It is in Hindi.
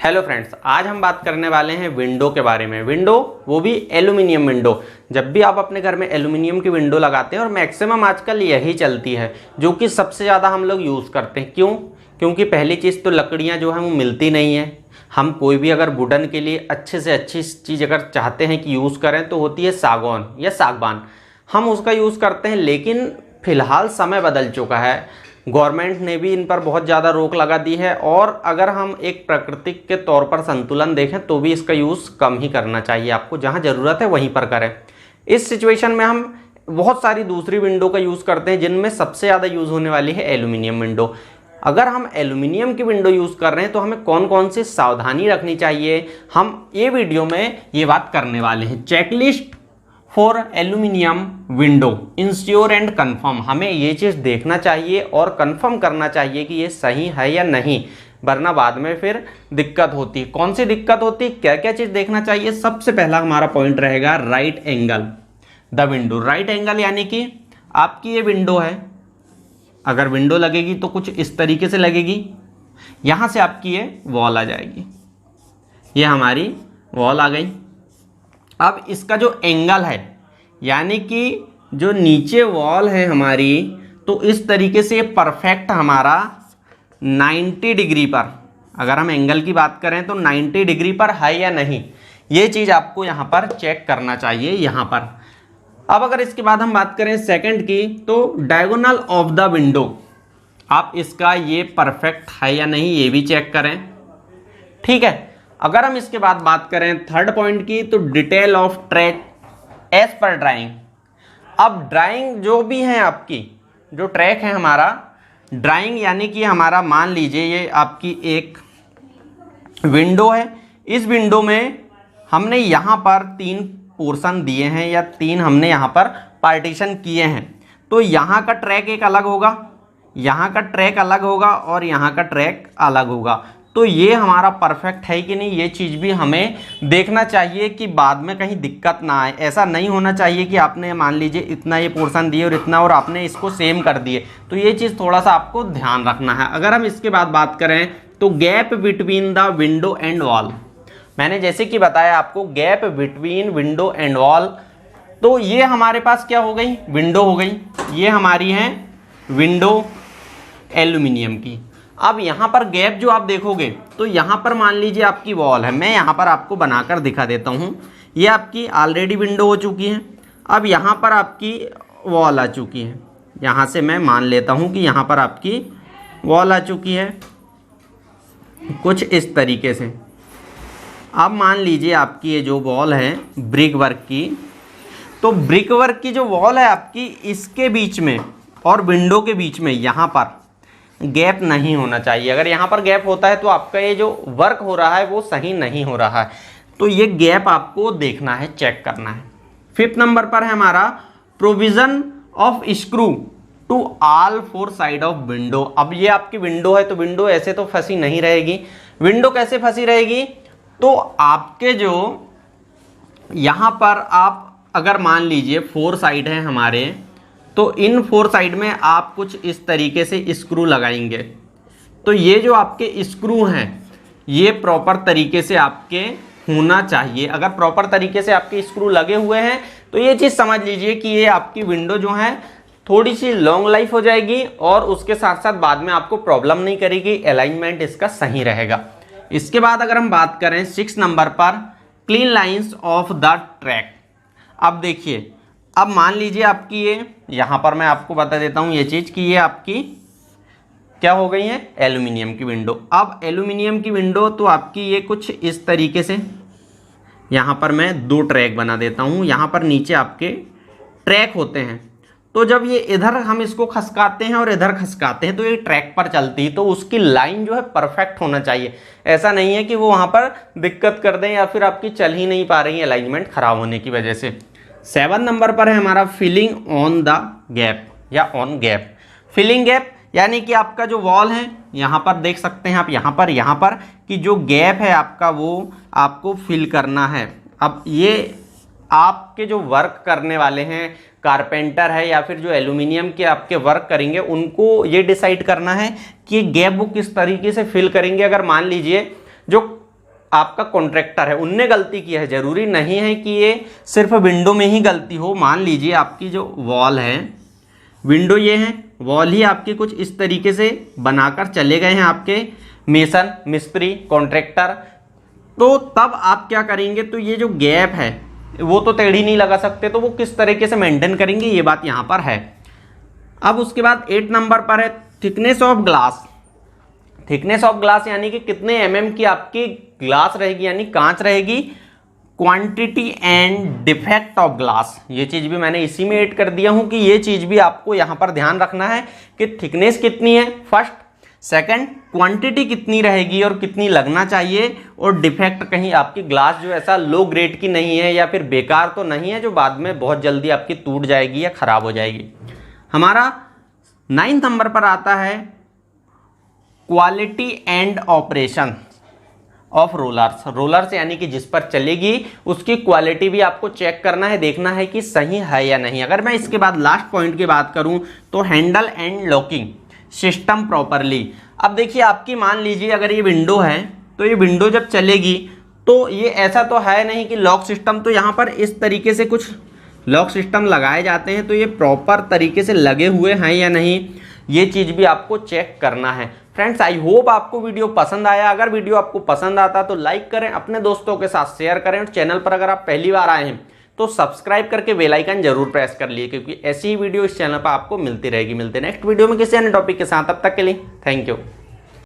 हेलो फ्रेंड्स, आज हम बात करने वाले हैं विंडो के बारे में। विंडो, वो भी एल्यूमिनियम विंडो। जब भी आप अपने घर में एल्यूमिनियम की विंडो लगाते हैं, और मैक्सिमम आजकल यही चलती है, जो कि सबसे ज़्यादा हम लोग यूज़ करते हैं। क्यों? क्योंकि पहली चीज़ तो लकड़ियाँ जो हैं वो मिलती नहीं है। हम कोई भी अगर वुडन के लिए अच्छे से अच्छी चीज़ अगर चाहते हैं कि यूज़ करें तो होती है सागौन या सागवान, हम उसका यूज़ करते हैं। लेकिन फ़िलहाल समय बदल चुका है, गवर्नमेंट ने भी इन पर बहुत ज़्यादा रोक लगा दी है, और अगर हम एक प्राकृतिक के तौर पर संतुलन देखें तो भी इसका यूज़ कम ही करना चाहिए। आपको जहाँ ज़रूरत है वहीं पर करें। इस सिचुएशन में हम बहुत सारी दूसरी विंडो का यूज़ करते हैं, जिनमें सबसे ज़्यादा यूज़ होने वाली है एल्यूमिनियम विंडो। अगर हम एल्यूमिनियम की विंडो यूज़ कर रहे हैं तो हमें कौन कौन सी सावधानी रखनी चाहिए, हम ये वीडियो में ये बात करने वाले हैं। Checklist for aluminium window, ensure and confirm. हमें ये चीज़ देखना चाहिए और कंफर्म करना चाहिए कि ये सही है या नहीं, वरना बाद में फिर दिक्कत होती है। कौन सी दिक्कत होती है, क्या क्या चीज़ देखना चाहिए? सबसे पहला हमारा पॉइंट रहेगा right angle the window. Right angle यानी कि आपकी ये विंडो है, अगर विंडो लगेगी तो कुछ इस तरीके से लगेगी। यहाँ से आपकी ये वॉल आ जाएगी, ये हमारी वॉल आ गई। अब इसका जो एंगल है, यानी कि जो नीचे वॉल है हमारी, तो इस तरीके से परफेक्ट हमारा 90 डिग्री पर, अगर हम एंगल की बात करें तो 90 डिग्री पर है या नहीं, ये चीज़ आपको यहाँ पर चेक करना चाहिए यहाँ पर। अब अगर इसके बाद हम बात करें सेकंड की, तो डायगोनल ऑफ द विंडो, आप इसका ये परफेक्ट है या नहीं ये भी चेक करें। ठीक है। अगर हम इसके बाद बात करें थर्ड पॉइंट की, तो डिटेल ऑफ ट्रैक एज पर ड्राइंग। अब ड्राइंग जो भी है आपकी, जो ट्रैक है हमारा ड्राइंग, यानी कि हमारा मान लीजिए ये आपकी एक विंडो है। इस विंडो में हमने यहाँ पर 3 पोर्शन दिए हैं, या 3 हमने यहाँ पर पार्टीशन किए हैं। तो यहाँ का ट्रैक एक अलग होगा, यहाँ का ट्रैक अलग होगा, और यहाँ का ट्रैक अलग होगा। तो ये हमारा परफेक्ट है कि नहीं, ये चीज़ भी हमें देखना चाहिए कि बाद में कहीं दिक्कत ना आए। ऐसा नहीं होना चाहिए कि आपने मान लीजिए इतना ये पोर्शन दिए और इतना, और आपने इसको सेम कर दिए। तो ये चीज़ थोड़ा सा आपको ध्यान रखना है। अगर हम इसके बाद बात करें तो gap between the window and wall, मैंने जैसे कि बताया आपको gap between window and wall, तो ये हमारे पास क्या हो गई, विंडो हो गई। ये हमारी है विंडो एल्यूमिनियम की। अब यहाँ पर गैप जो आप देखोगे, तो यहाँ पर मान लीजिए आपकी वॉल है, मैं यहाँ पर आपको बनाकर दिखा देता हूँ। ये आपकी ऑलरेडी विंडो हो चुकी है। अब यहाँ पर आपकी वॉल आ चुकी है, यहाँ से मैं मान लेता हूँ कि यहाँ पर आपकी वॉल आ चुकी है कुछ इस तरीके से। अब मान लीजिए आपकी ये जो वॉल है ब्रिक वर्क की, तो ब्रिक वर्क की जो वॉल है आपकी, इसके बीच में और विंडो के बीच में यहाँ पर गैप नहीं होना चाहिए। अगर यहाँ पर गैप होता है तो आपका ये जो वर्क हो रहा है वो सही नहीं हो रहा है। तो ये गैप आपको देखना है, चेक करना है। 5th नंबर पर है हमारा provision of screw to all 4 side of window. अब ये आपकी विंडो है, तो विंडो ऐसे तो फंसी नहीं रहेगी। विंडो कैसे फंसी रहेगी, तो आपके जो यहाँ पर आप अगर मान लीजिए 4 साइड हैं हमारे, तो इन 4 साइड में आप कुछ इस तरीके से स्क्रू लगाएंगे। तो ये जो आपके स्क्रू हैं, ये प्रॉपर तरीके से आपके होना चाहिए। अगर प्रॉपर तरीके से आपके स्क्रू लगे हुए हैं तो ये चीज़ समझ लीजिए कि ये आपकी विंडो जो है थोड़ी सी लॉन्ग लाइफ हो जाएगी, और उसके साथ साथ बाद में आपको प्रॉब्लम नहीं करेगी, अलाइनमेंट इसका सही रहेगा। इसके बाद अगर हम बात करें 6 नंबर पर, clean lines of the track. अब देखिए, अब मान लीजिए आपकी ये, यहाँ पर मैं आपको बता देता हूँ ये चीज़ कि ये आपकी क्या हो गई है, एल्यूमिनियम की विंडो। अब एल्यूमिनियम की विंडो तो आपकी ये कुछ इस तरीके से, यहाँ पर मैं 2 ट्रैक बना देता हूँ। यहाँ पर नीचे आपके ट्रैक होते हैं, तो जब ये इधर हम इसको खसकाते हैं और इधर खसकाते हैं तो ये ट्रैक पर चलती है। तो उसकी लाइन जो है परफेक्ट होना चाहिए। ऐसा नहीं है कि वो वहाँ पर दिक्कत कर दें या फिर आपकी चल ही नहीं पा रही है अलाइनमेंट खराब होने की वजह से। 7 नंबर पर है हमारा फिलिंग ऑन द गैप या ऑन गैप। फिलिंग गैप यानी कि आपका जो वॉल है, यहाँ पर देख सकते हैं आप, यहाँ पर कि जो गैप है आपका वो आपको फिल करना है। अब ये आपके जो वर्क करने वाले हैं, कारपेंटर है या फिर जो एल्यूमिनियम के आपके वर्क करेंगे, उनको ये डिसाइड करना है कि गैप वो किस तरीके से फिल करेंगे। अगर मान लीजिए जो आपका कॉन्ट्रैक्टर है, उनने गलती की है। जरूरी नहीं है कि ये सिर्फ विंडो में ही गलती हो। मान लीजिए आपकी जो वॉल है, विंडो ये है, वॉल ही आपके कुछ इस तरीके से बनाकर चले गए हैं आपके मेसन, मिस्त्री, कॉन्ट्रैक्टर, तो तब आप क्या करेंगे, तो ये जो गैप है वो तो टेढ़ी नहीं लगा सकते, तो वो किस तरीके से मेंटेन करेंगे, ये बात यहाँ पर है। अब उसके बाद 8 नंबर पर है thickness of glass. Thickness of glass यानी कि कितने mm की आपकी ग्लास रहेगी, यानी कांच रहेगी। Quantity and defect of glass, ये चीज भी मैंने इसी में ऐड कर दिया हूं कि ये चीज भी आपको यहां पर ध्यान रखना है कि थिकनेस कितनी है फर्स्ट, सेकंड क्वांटिटी कितनी रहेगी और कितनी लगना चाहिए, और डिफेक्ट कहीं आपकी ग्लास जो ऐसा लो ग्रेड की नहीं है या फिर बेकार तो नहीं है जो बाद में बहुत जल्दी आपकी टूट जाएगी या खराब हो जाएगी। हमारा 9 नंबर पर आता है quality and operation of rollers. Rollers यानी कि जिस पर चलेगी उसकी क्वालिटी भी आपको चेक करना है, देखना है कि सही है या नहीं। अगर मैं इसके बाद लास्ट पॉइंट की बात करूं तो handle and locking system properly. अब देखिए आपकी मान लीजिए अगर ये विंडो है तो ये विंडो जब चलेगी तो ये ऐसा तो है नहीं कि लॉक सिस्टम, तो यहाँ पर इस तरीके से कुछ लॉक सिस्टम लगाए जाते हैं, तो ये प्रॉपर तरीके से लगे हुए हैं या नहीं, ये चीज़ भी आपको चेक करना है। फ्रेंड्स, आई होप आपको वीडियो पसंद आया। अगर वीडियो आपको पसंद आता तो लाइक करें, अपने दोस्तों के साथ शेयर करें, और चैनल पर अगर आप पहली बार आए हैं तो सब्सक्राइब करके बेल आइकन जरूर प्रेस कर लिए, क्योंकि ऐसी ही वीडियो इस चैनल पर आपको मिलती रहेगी। मिलते नेक्स्ट वीडियो में किसी अन्य टॉपिक के साथ, तब तक के लिए थैंक यू।